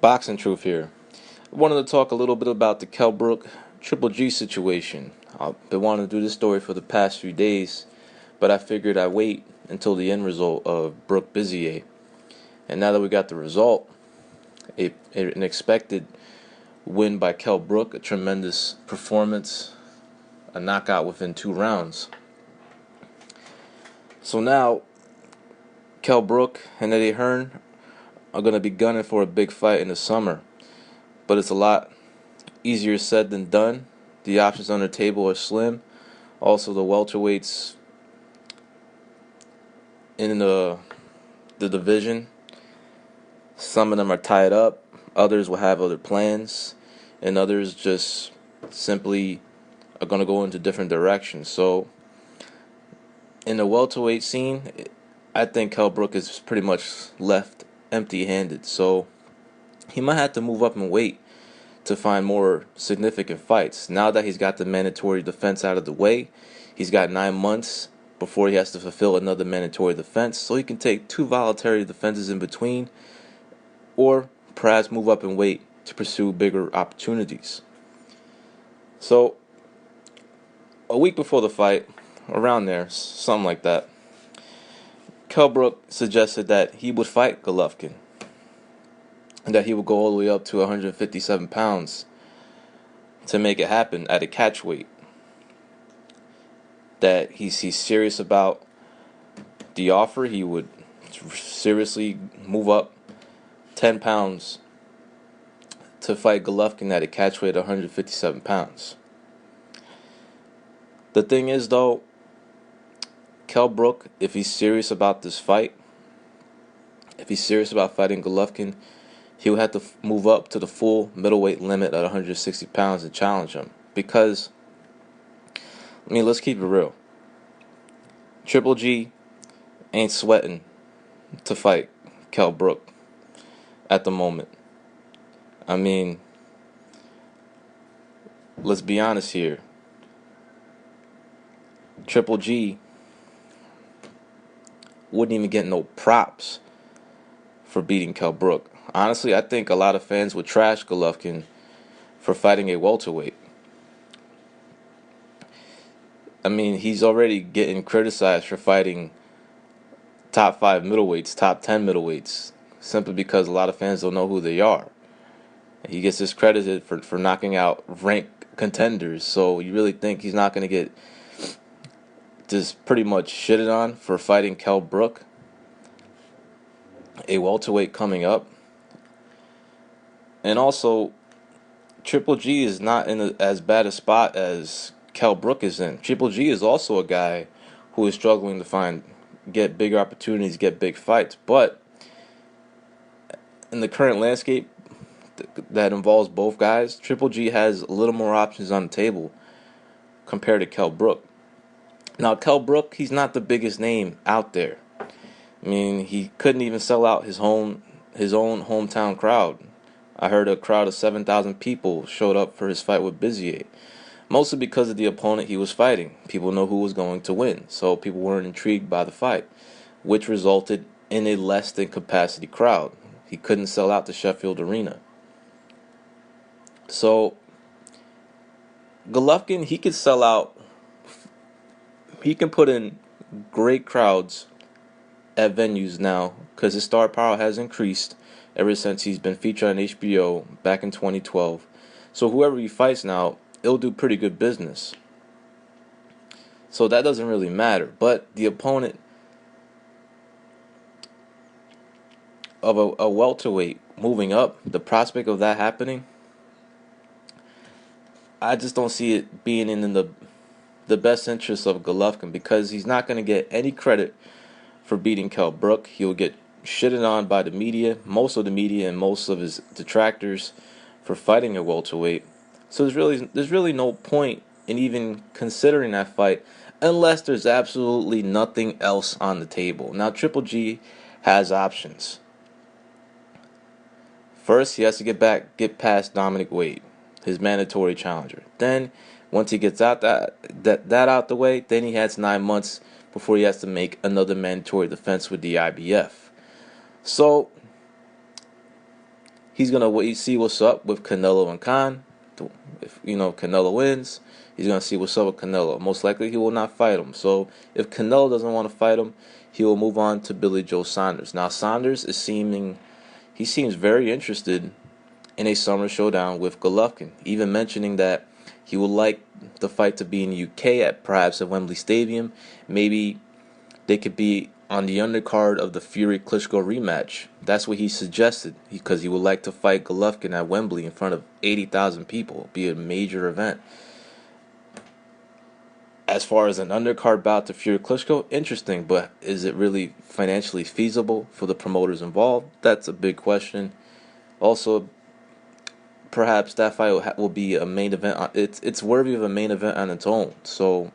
Boxing Truth here. I wanted to talk a little bit about the Kell Brook Triple G situation. I've been wanting to do this story for the past few days, but I figured I'd wait until the end result of Brook Bizier. And now that we got the result, an expected win by Kell Brook, a tremendous performance, a knockout within 2 rounds. So now, Kell Brook and Eddie Hearn are going to be gunning for a big fight in the summer. But it's a lot easier said than done. The options on the table are slim. Also, the welterweights in the division, some of them are tied up. Others will have other plans. And others just simply are going to go into different directions. So, in the welterweight scene, I think Kell Brook is pretty much left empty-handed. So, he might have to move up in weight to find more significant fights. Now that he's got the mandatory defense out of the way, he's got 9 months before he has to fulfill another mandatory defense, so he can take 2 voluntary defenses in between, or perhaps move up in weight to pursue bigger opportunities. So, a week before the fight, around there, something like that, Kell Brook suggested that he would fight Golovkin, and that he would go all the way up to 157 pounds to make it happen at a catch weight. That he's serious about the offer. He would seriously move up 10 pounds to fight Golovkin at a catch weight of 157 pounds. The thing is, though, Kell Brook, if he's serious about this fight, if he's serious about fighting Golovkin, he would have to move up to the full middleweight limit at 160 pounds and challenge him. Because, let's keep it real. Triple G ain't sweating to fight Kell Brook at the moment. Let's be honest here. Triple G wouldn't even get no props for beating Kell Brook. Honestly, I think a lot of fans would trash Golovkin for fighting a welterweight. He's already getting criticized for fighting top 5 middleweights, top 10 middleweights, simply because a lot of fans don't know who they are. He gets discredited for knocking out ranked contenders, so you really think he's not going to get just pretty much shitted on for fighting Kell Brook, a welterweight coming up? And also, Triple G is not in as bad a spot as Kell Brook is in. Triple G is also a guy who is struggling to get bigger opportunities, get big fights. But in the current landscape that involves both guys, Triple G has a little more options on the table compared to Kell Brook. Now, Kell Brook, he's not the biggest name out there. He couldn't even sell out his own hometown crowd. I heard a crowd of 7,000 people showed up for his fight with Bizier, mostly because of the opponent he was fighting. People know who was going to win, so people weren't intrigued by the fight, which resulted in a less than capacity crowd. He couldn't sell out the Sheffield Arena. So, Golovkin, he could sell out. He can put in great crowds at venues now because his star power has increased ever since he's been featured on HBO back in 2012. So whoever he fights now, it'll do pretty good business. So that doesn't really matter. But the opponent of a welterweight moving up, the prospect of that happening, I just don't see it being in the best interest of Golovkin, because he's not going to get any credit for beating Kell Brook. He'll get shitted on by the media, most of the media and most of his detractors, for fighting a welterweight. So there's really no point in even considering that fight unless there's absolutely nothing else on the table. Now, Triple G has options. First, he has to get past Dominic Wade, his mandatory challenger. Then, once he gets out that out the way, then he has 9 months before he has to make another mandatory defense with the IBF. So, He's gonna wait, see what's up with Canelo and Khan. If Canelo wins, he's gonna see what's up with Canelo. Most likely, he will not fight him. So if Canelo doesn't want to fight him, he will move on to Billy Joe Saunders. Now Saunders he seems very interested in a summer showdown with Golovkin, even mentioning that he would like the fight to be in the UK perhaps at Wembley Stadium. Maybe they could be on the undercard of the Fury-Klitschko rematch. That's what he suggested, because he would like to fight Golovkin at Wembley in front of 80,000 people. It'd be a major event. As far as an undercard bout to Fury-Klitschko, interesting, but is it really financially feasible for the promoters involved? That's a big question. Also, perhaps that fight will be a main event. It's worthy of a main event on its own. So,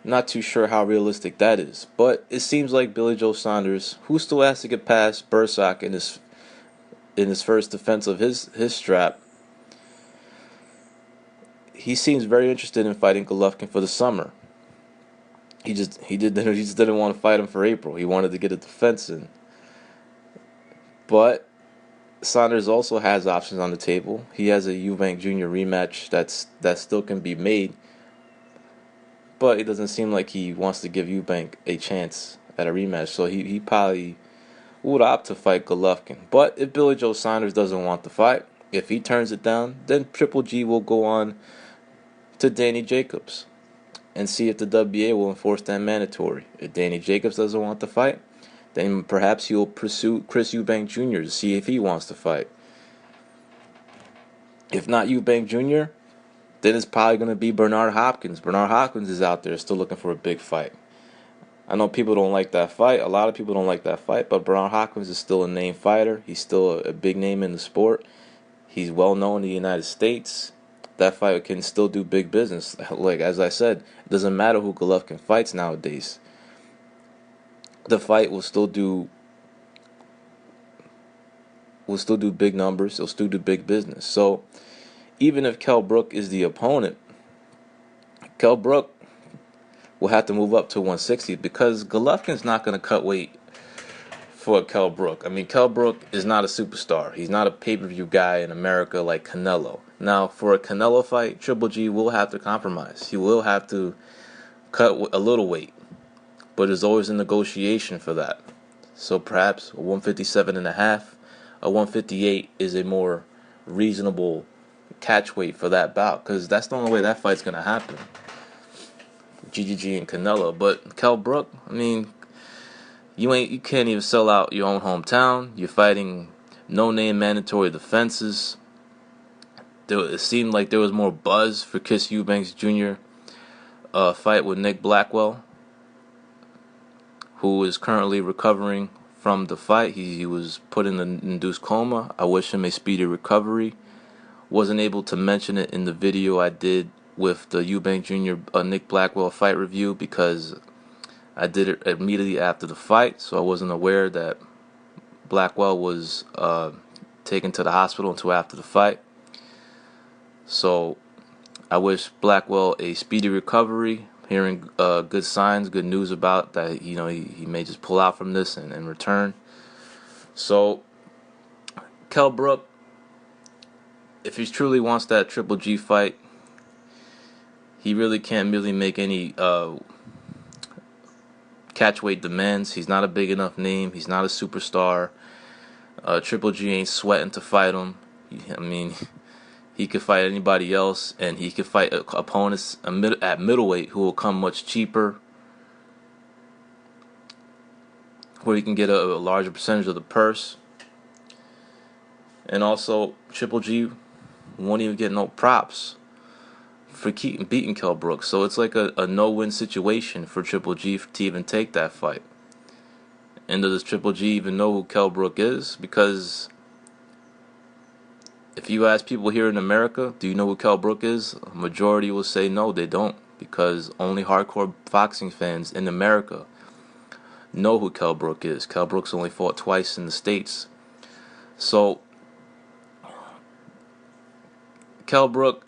not too sure how realistic that is. But it seems like Billy Joe Saunders, who still has to get past Bursak in his first defense of his strap, he seems very interested in fighting Golovkin for the summer. He just didn't want to fight him for April. He wanted to get a defense in. But Saunders also has options on the table. He has a Eubank Jr. rematch that still can be made, but it doesn't seem like he wants to give Eubank a chance at a rematch. So he probably would opt to fight Golovkin. But if Billy Joe Saunders doesn't want the fight, if he turns it down, then Triple G will go on to Danny Jacobs and see if the WBA will enforce that mandatory. If Danny Jacobs doesn't want the fight, then perhaps he'll pursue Chris Eubank Jr. to see if he wants to fight. If not Eubank Jr., then it's probably going to be Bernard Hopkins. Bernard Hopkins is out there still looking for a big fight. I know people don't like that fight. A lot of people don't like that fight, but Bernard Hopkins is still a named fighter. He's still a big name in the sport. He's well known in the United States. That fight can still do big business. Like, as I said, it doesn't matter who Golovkin fights nowadays. The fight will still do big numbers. It'll still do big business. So even if Kell Brook is the opponent, Kell Brook will have to move up to 160 because Golovkin's not going to cut weight for Kell Brook. I mean, Kell Brook is not a superstar. He's not a pay-per-view guy in America like Canelo. Now, for a Canelo fight, Triple G will have to compromise. He will have to cut a little weight, but there's always a negotiation for that. So perhaps a 157.5, a 158 is a more reasonable catch weight for that bout, because that's the only way that fight's going to happen. GGG and Canelo. But Kell Brook, I mean, you can't even sell out your own hometown. You're fighting no-name mandatory defenses. It seemed like there was more buzz for Chris Eubanks Jr. Fight with Nick Blackwell, who is currently recovering from the fight. He was put in an induced coma. I wish him a speedy recovery. Wasn't able to mention it in the video I did with the Eubank Jr. Nick Blackwell fight review because I did it immediately after the fight, so I wasn't aware that Blackwell was taken to the hospital until after the fight. So I wish Blackwell a speedy recovery. Hearing good signs, good news about that, he may just pull out from this and return. So Kell Brook, if he truly wants that Triple G fight, he really can't really make any catchweight demands. He's not a big enough name. He's not a superstar. Triple G ain't sweating to fight him. I mean, he could fight anybody else, and he could fight opponents at middleweight who will come much cheaper, where he can get a larger percentage of the purse. And also, Triple G won't even get no props for beating Kell Brook. So it's like a no-win situation for Triple G to even take that fight. And does Triple G even know who Kell Brook is? Because if you ask people here in America, do you know who Kell Brook is? A majority will say no, they don't. Because only hardcore boxing fans in America know who Kell Brook is. Kell Brook's only fought twice in the States. So Kell Brook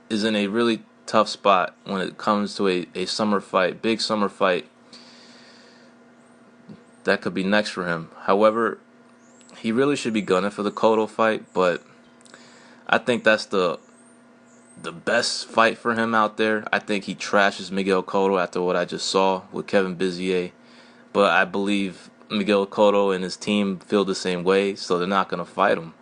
is in a really tough spot when it comes to a summer fight, big summer fight that could be next for him. However, he really should be gunning for the Cotto fight, but I think that's the best fight for him out there. I think he trashes Miguel Cotto after what I just saw with Kevin Bizier. But I believe Miguel Cotto and his team feel the same way, so they're not going to fight him.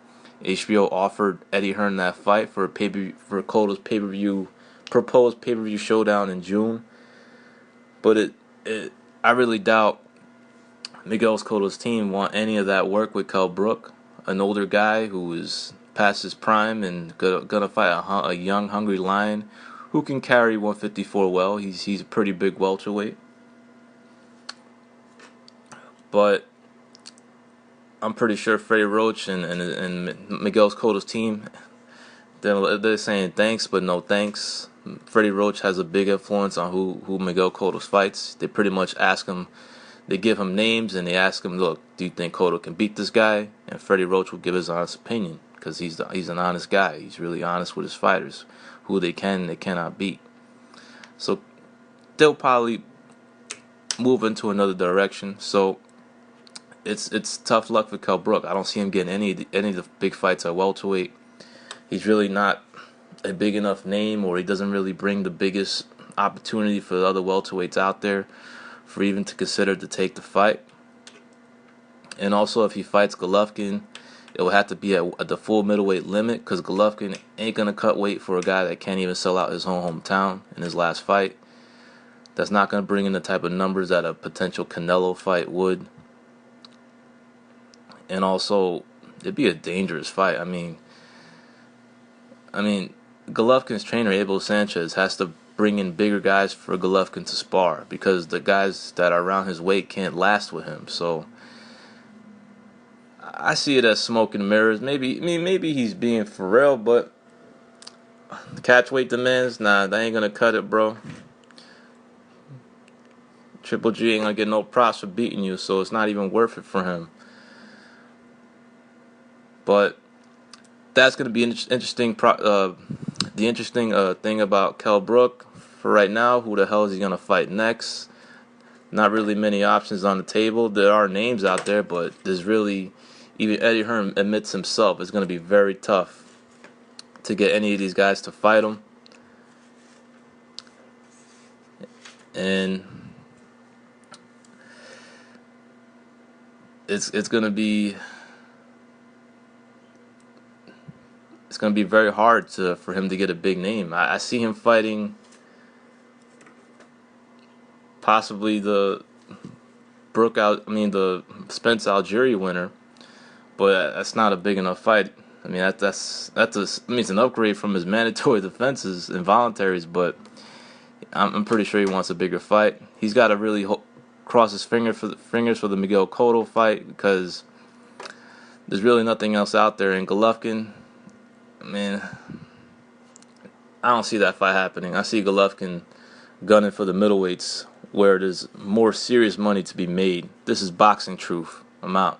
HBO offered Eddie Hearn that fight for Cotto's proposed pay-per-view showdown in June. But I really doubt Miguel Cotto's team want any of that work with Kell Brook, an older guy who is past his prime and gonna fight a young, hungry lion who can carry 154 well. He's a pretty big welterweight. But I'm pretty sure Freddie Roach and Miguel Cotto's team, they're saying thanks but no thanks. Freddie Roach has a big influence on who Miguel Cotto fights. They pretty much ask him, they give him names and they ask him, look, do you think Cotto can beat this guy? And Freddie Roach will give his honest opinion because he's an honest guy. He's really honest with his fighters, who they can and they cannot beat. So they'll probably move into another direction. So it's tough luck for Kell Brook. I don't see him getting any of the big fights at welterweight. He's really not a big enough name, or he doesn't really bring the biggest opportunity for the other welterweights out there for even to consider to take the fight. And also, if he fights Golovkin, it will have to be at the full middleweight limit, because Golovkin ain't going to cut weight for a guy that can't even sell out his hometown in his last fight. That's not going to bring in the type of numbers that a potential Canelo fight would. And also, it'd be a dangerous fight. I mean, Golovkin's trainer, Abel Sanchez, has to bring in bigger guys for Golovkin to spar because the guys that are around his weight can't last with him. So I see it as smoke and mirrors. Maybe he's being for real, but the catch weight demands, nah, they ain't gonna cut it, bro. Triple G ain't gonna get no props for beating you, so it's not even worth it for him. But that's going to be interesting. The interesting thing about Kell Brook for right now, who the hell is he going to fight next? Not really many options on the table. There are names out there, but there's really, even Eddie Hearn admits himself, it's going to be very tough to get any of these guys to fight him. And it's going to be very hard for him to get a big name. I see him fighting possibly the Spence Algieri winner, but that's not a big enough fight. I mean, it's an upgrade from his mandatory defenses and voluntaries, but I'm pretty sure he wants a bigger fight. He's got to really cross his fingers for the Miguel Cotto fight, because there's really nothing else out there. And Golovkin, man, I don't see that fight happening. I see Golovkin gunning for the middleweights, where there's more serious money to be made. This is boxing truth. I'm out.